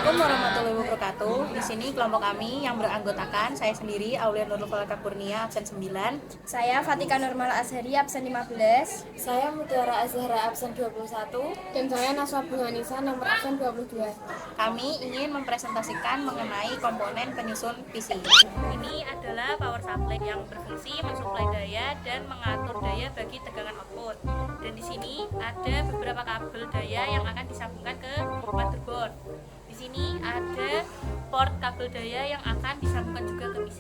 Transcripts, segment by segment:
Assalamualaikum warahmatullahi wabarakatuh. Di sini kelompok kami yang beranggotakan saya sendiri Aulia Nurul Falaka Kurnia absen 9. Saya Fatika Nurmal Azhari absen 15. Saya Mutiara Azhara absen 21. Dan saya Naswa Bunganisa nomor absen 22. Kami ingin mempresentasikan mengenai komponen penyusun PC. Ini adalah power supply yang berfungsi mensuplai daya dan mengatur daya bagi tegangan output. Dan di sini ada beberapa kabel daya yang akan disambungkan ke motherboard. Di sini ada port kabel daya yang akan disambungkan juga ke PC.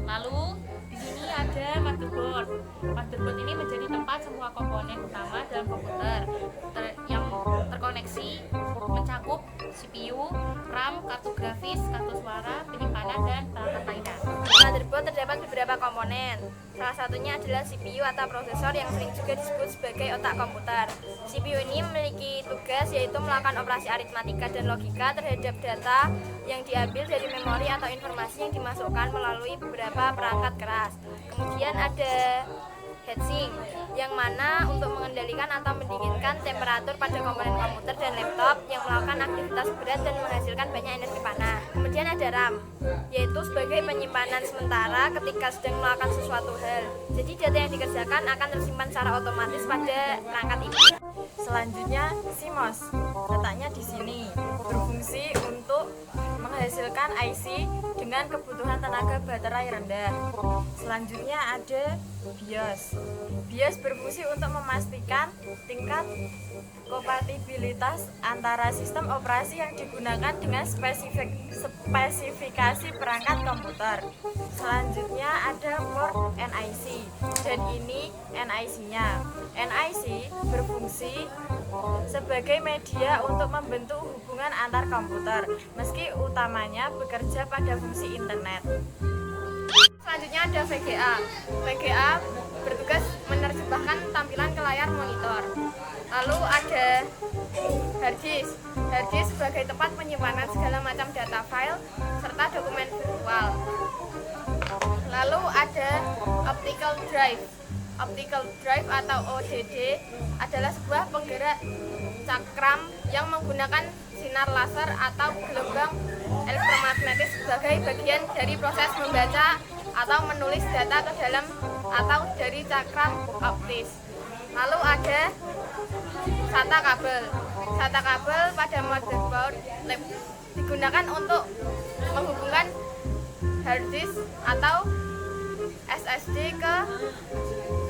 Lalu di sini ada motherboard. Motherboard ini menjadi tempat semua komponen utama dalam komputer yang terkoneksi, mencakup CPU, RAM, kartu grafis, kartu suara, penyimpanan, dan perangkat lainnya. Di motherboard terdapat beberapa komponen. Salah satunya adalah CPU atau prosesor yang sering juga disebut sebagai otak komputer. CPU ini memiliki tugas yaitu melakukan operasi aritmatika dan logika terhadap data yang diambil dari memori atau informasi yang dimasukkan melalui beberapa perangkat keras. Kemudian ada heatsink, yang mana untuk mengendalikan atau mendinginkan temperatur pada komponen komputer dan laptop yang melakukan aktivitas berat dan menghasilkan banyak energi panas. Kemudian ada RAM, yaitu sebagai penyimpanan sementara ketika sedang melakukan sesuatu hal. Jadi data yang dikerjakan akan tersimpan secara otomatis pada perangkat ini. Selanjutnya CMOS, letaknya di sini, berfungsi untuk menghasilkan IC dengan kebutuhan tenaga baterai rendah. Selanjutnya ada BIOS. BIOS berfungsi untuk memastikan tingkat kompatibilitas antara sistem operasi yang digunakan dengan spesifikasi perangkat komputer. Selanjutnya ada port NIC, dan ini NIC-nya. NIC berfungsi sebagai media untuk membentuk hubungan antar komputer, meski utamanya bekerja pada fungsi internet. Selanjutnya ada VGA. VGA bertugas menerjemahkan tampilan ke layar monitor. Lalu ada hard disk. Hard disk sebagai tempat penyimpanan segala macam data file serta dokumen virtual. Lalu ada optical drive. Optical drive atau ODD adalah sebuah penggerak cakram yang menggunakan sinar laser atau gelombang elektromagnetis sebagai bagian dari proses membaca atau menulis data ke dalam atau dari cakram optis. Lalu ada SATA kabel. SATA kabel pada motherboard digunakan untuk menghubungkan hard disk atau SSD ke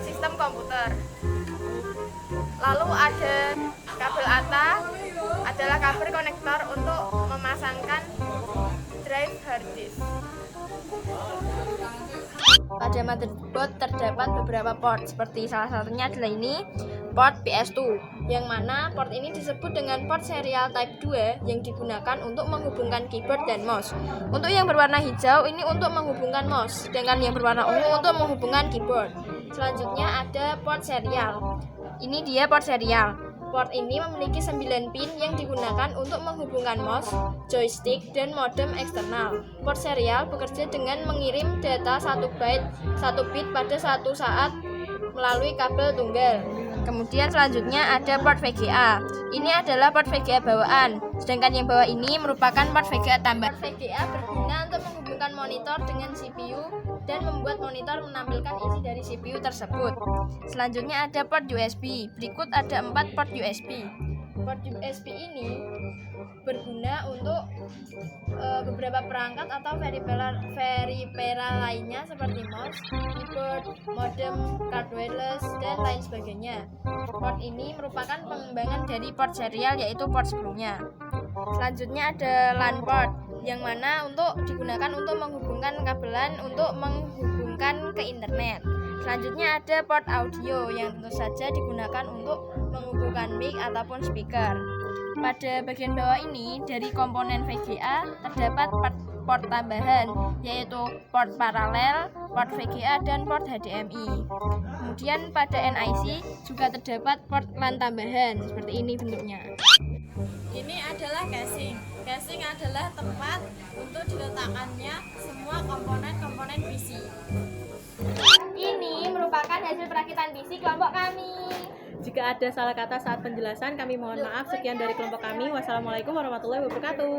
sistem komputer. Lalu ada kabel ATA, adalah kabel konektor untuk memasangkan drive hard disk. Pada motherboard terdapat beberapa port, seperti salah satunya adalah ini, port PS2, yang mana port ini disebut dengan port serial type 2 yang digunakan untuk menghubungkan keyboard dan mouse. Untuk yang berwarna hijau ini untuk menghubungkan mouse, sedangkan yang berwarna ungu untuk menghubungkan keyboard. Selanjutnya ada port serial. Ini dia port serial. Port ini memiliki 9 pin yang digunakan untuk menghubungkan mouse, joystick, dan modem eksternal. Port serial bekerja dengan mengirim data 1 bit pada satu saat melalui kabel tunggal. Kemudian selanjutnya ada port VGA. Ini adalah port VGA bawaan, sedangkan yang bawah ini merupakan port VGA tambahan. Port VGA berguna untuk menghubungkan monitor dengan CPU dan membuat monitor menampilkan isi dari CPU tersebut. Selanjutnya ada port USB. Berikut ada 4 port USB. Port USB ini berguna untuk beberapa perangkat atau peripheral lainnya seperti mouse, keyboard, modem, card wireless, dan lain sebagainya. Port ini merupakan pengembangan dari port serial, yaitu port sebelumnya. Selanjutnya ada LAN port, yang mana digunakan untuk menghubungkan kabelan untuk menghubungkan ke internet. Selanjutnya ada port audio yang tentu saja digunakan untuk menghubungkan mic ataupun speaker. Pada bagian bawah ini dari komponen VGA terdapat port tambahan, yaitu port paralel, port VGA, dan port HDMI. Kemudian pada NIC juga terdapat port LAN tambahan, seperti ini bentuknya. Ini adalah casing. Casing adalah tempat untuk diletakkannya semua komponen-komponen PC. Ini merupakan merupakan hasil perakitan PC kelompok kami. Jika ada salah kata saat penjelasan, kami mohon maaf. Sekian dari kelompok kami. Wassalamualaikum warahmatullahi wabarakatuh.